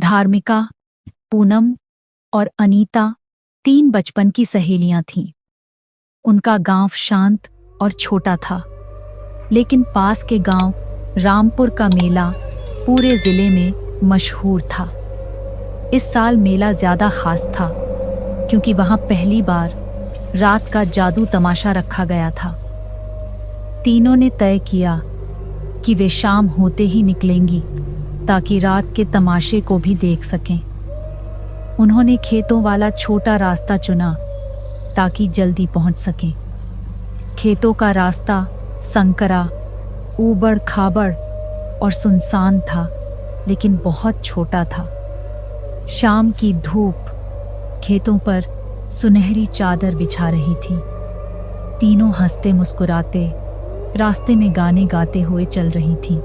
धार्मिका, पूनम और अनीता 3 बचपन की सहेलियां थीं। उनका गांव शांत और छोटा था, लेकिन पास के गांव रामपुर का मेला पूरे जिले में मशहूर था। इस साल मेला ज्यादा खास था क्योंकि वहां पहली बार रात का जादू तमाशा रखा गया था। तीनों ने तय किया कि वे शाम होते ही निकलेंगी ताकि रात के तमाशे को भी देख सकें। उन्होंने खेतों वाला छोटा रास्ता चुना ताकि जल्दी पहुंच सकें। खेतों का रास्ता संकरा, ऊबड़ खाबड़ और सुनसान था, लेकिन बहुत छोटा था। शाम की धूप खेतों पर सुनहरी चादर बिछा रही थी। तीनों हंसते मुस्कुराते रास्ते में गाने गाते हुए चल रही थीं।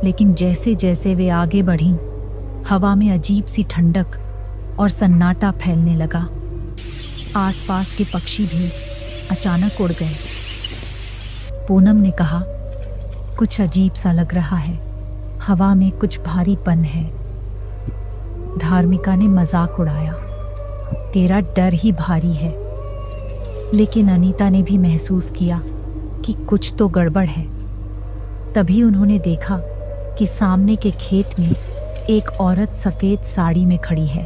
लेकिन जैसे जैसे वे आगे बढ़ीं, हवा में अजीब सी ठंडक और सन्नाटा फैलने लगा। आसपास के पक्षी भी अचानक उड़ गए। पूनम ने कहा, कुछ अजीब सा लग रहा है, हवा में कुछ भारीपन है। धार्मिका ने मजाक उड़ाया, तेरा डर ही भारी है। लेकिन अनीता ने भी महसूस किया कि कुछ तो गड़बड़ है। तभी उन्होंने देखा कि सामने के खेत में एक औरत सफेद साड़ी में खड़ी है।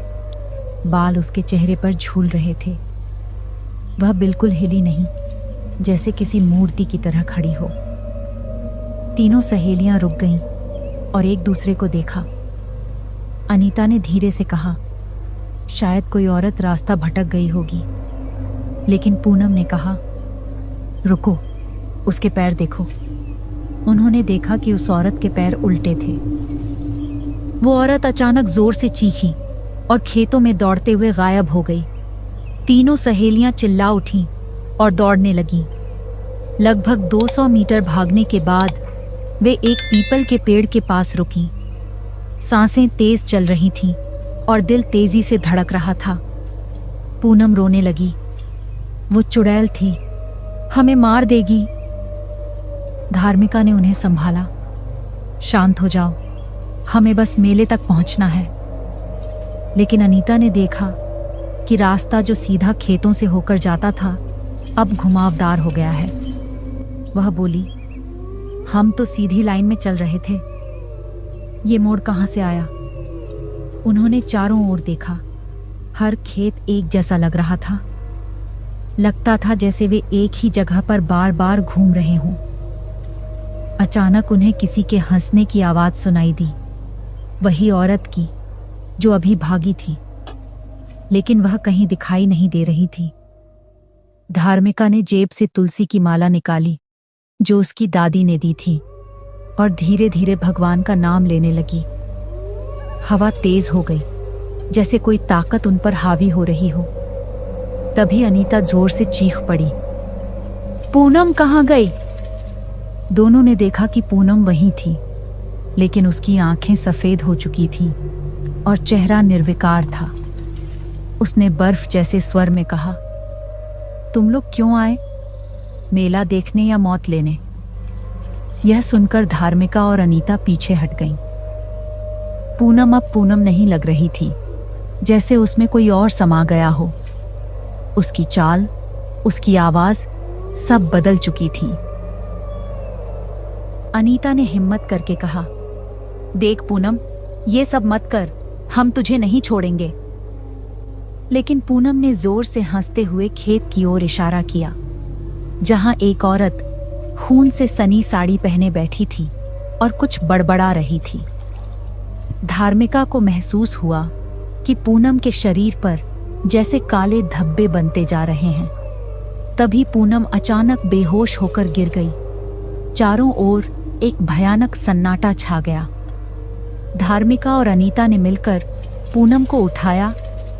बाल उसके चेहरे पर झूल रहे थे। वह बिल्कुल हिली नहीं, जैसे किसी मूर्ति की तरह खड़ी हो। तीनों सहेलियां रुक गईं और एक दूसरे को देखा। अनीता ने धीरे से कहा, शायद कोई औरत रास्ता भटक गई होगी। लेकिन पूनम ने कहा, रुको, उसके पैर देखो। उन्होंने देखा कि उस औरत के पैर उल्टे थे। वो औरत अचानक जोर से चीखी और खेतों में दौड़ते हुए गायब हो गई। तीनों सहेलियां चिल्ला उठीं और दौड़ने लगीं। लगभग 200 मीटर भागने के बाद वे एक पीपल के पेड़ के पास रुकीं। सांसें तेज चल रही थीं और दिल तेजी से धड़क रहा था। पूनम रोने लगी, वो चुड़ैल थी, हमें मार देगी। धार्मिका ने उन्हें संभाला, शांत हो जाओ, हमें बस मेले तक पहुंचना है। लेकिन अनीता ने देखा कि रास्ता जो सीधा खेतों से होकर जाता था अब घुमावदार हो गया है। वह बोली, हम तो सीधी लाइन में चल रहे थे, ये मोड़ कहां से आया? उन्होंने चारों ओर देखा। हर खेत एक जैसा लग रहा था। लगता था जैसे वे एक ही जगह पर बार बार घूम रहे हों। अचानक उन्हें किसी के हंसने की आवाज सुनाई दी, वही औरत की जो अभी भागी थी, लेकिन वह कहीं दिखाई नहीं दे रही थी। धार्मिका ने जेब से तुलसी की माला निकाली जो उसकी दादी ने दी थी और धीरे धीरे भगवान का नाम लेने लगी। हवा तेज हो गई, जैसे कोई ताकत उन पर हावी हो रही हो। तभी अनीता जोर से चीख पड़ी, पूनम कहाँ गई? दोनों ने देखा कि पूनम वहीं थी, लेकिन उसकी आंखें सफेद हो चुकी थीं और चेहरा निर्विकार था। उसने बर्फ जैसे स्वर में कहा, तुम लोग क्यों आए? मेला देखने या मौत लेने? यह सुनकर धार्मिका और अनीता पीछे हट गईं। पूनम अब पूनम नहीं लग रही थी, जैसे उसमें कोई और समा गया हो। उसकी चाल, उसकी आवाज सब बदल चुकी थी। अनीता ने हिम्मत करके कहा, देख पूनम, ये सब मत कर, हम तुझे नहीं छोड़ेंगे। लेकिन पूनम ने जोर से हंसते हुए खेत की ओर इशारा किया, जहां एक औरत खून से सनी साड़ी पहने बैठी थी और कुछ बड़बड़ा रही थी। धार्मिका को महसूस हुआ कि पूनम के शरीर पर जैसे काले धब्बे बनते जा रहे हैं। तभी पूनम अचानक बेहोश होकर गिर गई। चारों ओर एक भयानक सन्नाटा छा गया। धार्मिका और अनीता ने मिलकर पूनम को उठाया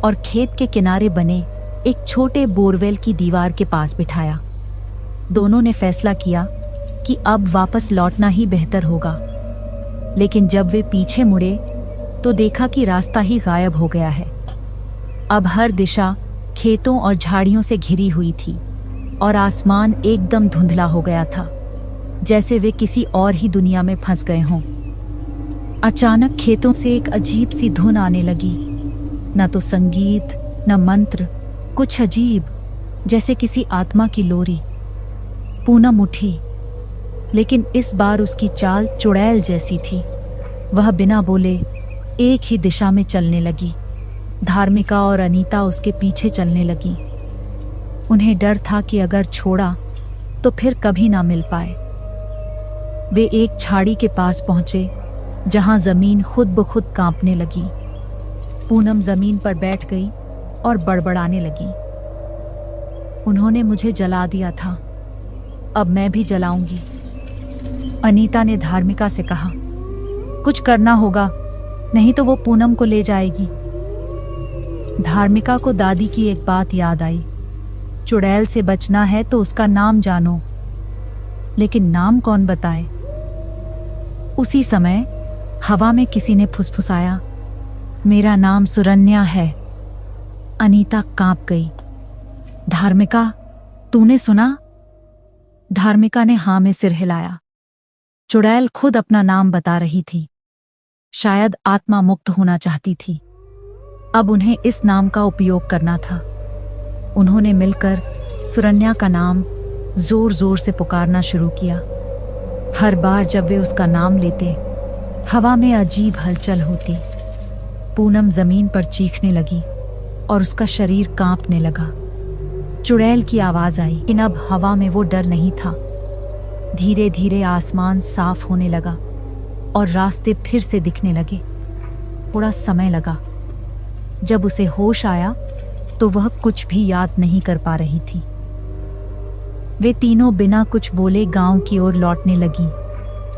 और खेत के किनारे बने एक छोटे बोरवेल की दीवार के पास बिठाया। दोनों ने फैसला किया कि अब वापस लौटना ही बेहतर होगा। लेकिन जब वे पीछे मुड़े तो देखा कि रास्ता ही गायब हो गया है। अब हर दिशा खेतों और झाड़ियों से घिरी हुई थी और आसमान एकदम धुंधला हो गया था, जैसे वे किसी और ही दुनिया में फंस गए हों। अचानक खेतों से एक अजीब सी धुन आने लगी। न तो संगीत, न मंत्र, कुछ अजीब, जैसे किसी आत्मा की लोरी। पूनम उठी, लेकिन इस बार उसकी चाल चुड़ैल जैसी थी। वह बिना बोले एक ही दिशा में चलने लगी। धार्मिका और अनीता उसके पीछे चलने लगी। उन्हें डर था कि अगर छोड़ा तो फिर कभी ना मिल पाए। वे एक झाड़ी के पास पहुंचे, जहां जमीन खुद ब खुद कांपने लगी। पूनम जमीन पर बैठ गई और बड़बड़ाने लगी। उन्होंने मुझे जला दिया था, अब मैं भी जलाऊंगी। अनीता ने धार्मिका से कहा, कुछ करना होगा, नहीं तो वो पूनम को ले जाएगी। धार्मिका को दादी की एक बात याद आई, चुड़ैल से बचना है तो उसका नाम जानो। लेकिन नाम कौन बताए? उसी समय हवा में किसी ने फुसफुसाया, मेरा नाम सुरन्या है। अनीता कांप गई। धार्मिका, तूने सुना? धार्मिका ने हाँ में सिर हिलाया। चुड़ैल खुद अपना नाम बता रही थी। शायद आत्मा मुक्त होना चाहती थी। अब उन्हें इस नाम का उपयोग करना था। उन्होंने मिलकर सुरन्या का नाम जोर जोर से पुकारना शुरू किया। हर बार जब वे उसका नाम लेते, हवा में अजीब हलचल होती। पूनम जमीन पर चीखने लगी और उसका शरीर कांपने लगा। चुड़ैल की आवाज आई, लेकिन अब हवा में वो डर नहीं था। धीरे धीरे आसमान साफ होने लगा और रास्ते फिर से दिखने लगे। थोड़ा समय लगा। जब उसे होश आया तो वह कुछ भी याद नहीं कर पा रही थी। वे तीनों बिना कुछ बोले गांव की ओर लौटने लगी।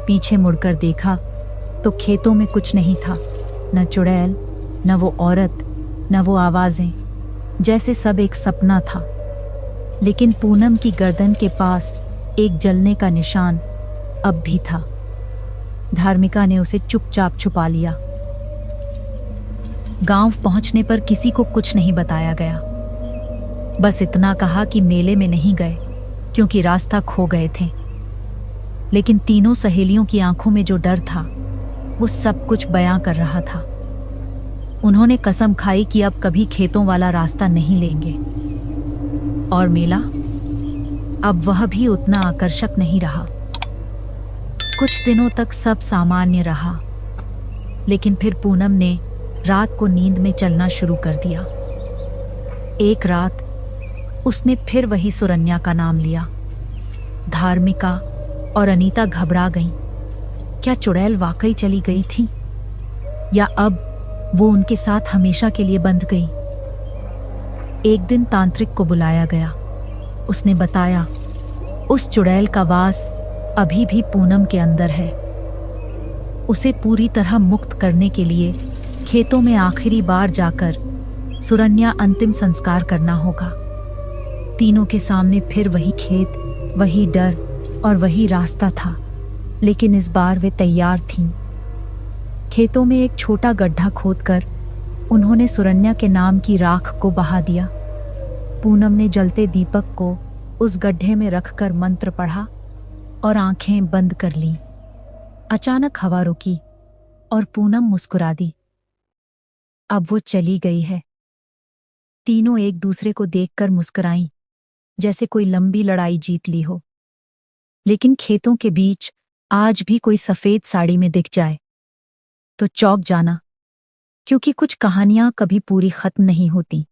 पीछे मुड़कर देखा तो खेतों में कुछ नहीं था, न चुड़ैल, न वो औरत, न वो आवाजें। जैसे सब एक सपना था। लेकिन पूनम की गर्दन के पास एक जलने का निशान अब भी था। धार्मिका ने उसे चुपचाप छुपा लिया। गांव पहुंचने पर किसी को कुछ नहीं बताया गया। बस इतना कहा कि मेले में नहीं गए क्योंकि रास्ता खो गए थे। लेकिन तीनों सहेलियों की आंखों में जो डर था वो सब कुछ बयां कर रहा था। उन्होंने कसम खाई कि अब कभी खेतों वाला रास्ता नहीं लेंगे। और मेला, अब वह भी उतना आकर्षक नहीं रहा। कुछ दिनों तक सब सामान्य रहा, लेकिन फिर पूनम ने रात को नींद में चलना शुरू कर दिया। एक रात उसने फिर वही सुरन्या का नाम लिया। धार्मिका और अनीता घबरा गईं। क्या चुड़ैल वाकई चली गई थी, या अब वो उनके साथ हमेशा के लिए बंध गई? एक दिन तांत्रिक को बुलाया गया। उसने बताया, उस चुड़ैल का वास अभी भी पूनम के अंदर है। उसे पूरी तरह मुक्त करने के लिए खेतों में आखिरी बार जाकर सुरन्या अंतिम संस्कार करना होगा। तीनों के सामने फिर वही खेत, वही डर और वही रास्ता था, लेकिन इस बार वे तैयार थीं। खेतों में एक छोटा गड्ढा खोदकर उन्होंने सुरन्या के नाम की राख को बहा दिया। पूनम ने जलते दीपक को उस गड्ढे में रखकर मंत्र पढ़ा और आंखें बंद कर लीं। अचानक हवा रुकी और पूनम मुस्कुरा दी। अब वो चली गई है। तीनों एक दूसरे को देखकर मुस्कुराईं, जैसे कोई लंबी लड़ाई जीत ली हो। लेकिन खेतों के बीच आज भी कोई सफेद साड़ी में दिख जाए तो चौंक जाना, क्योंकि कुछ कहानियां कभी पूरी खत्म नहीं होती।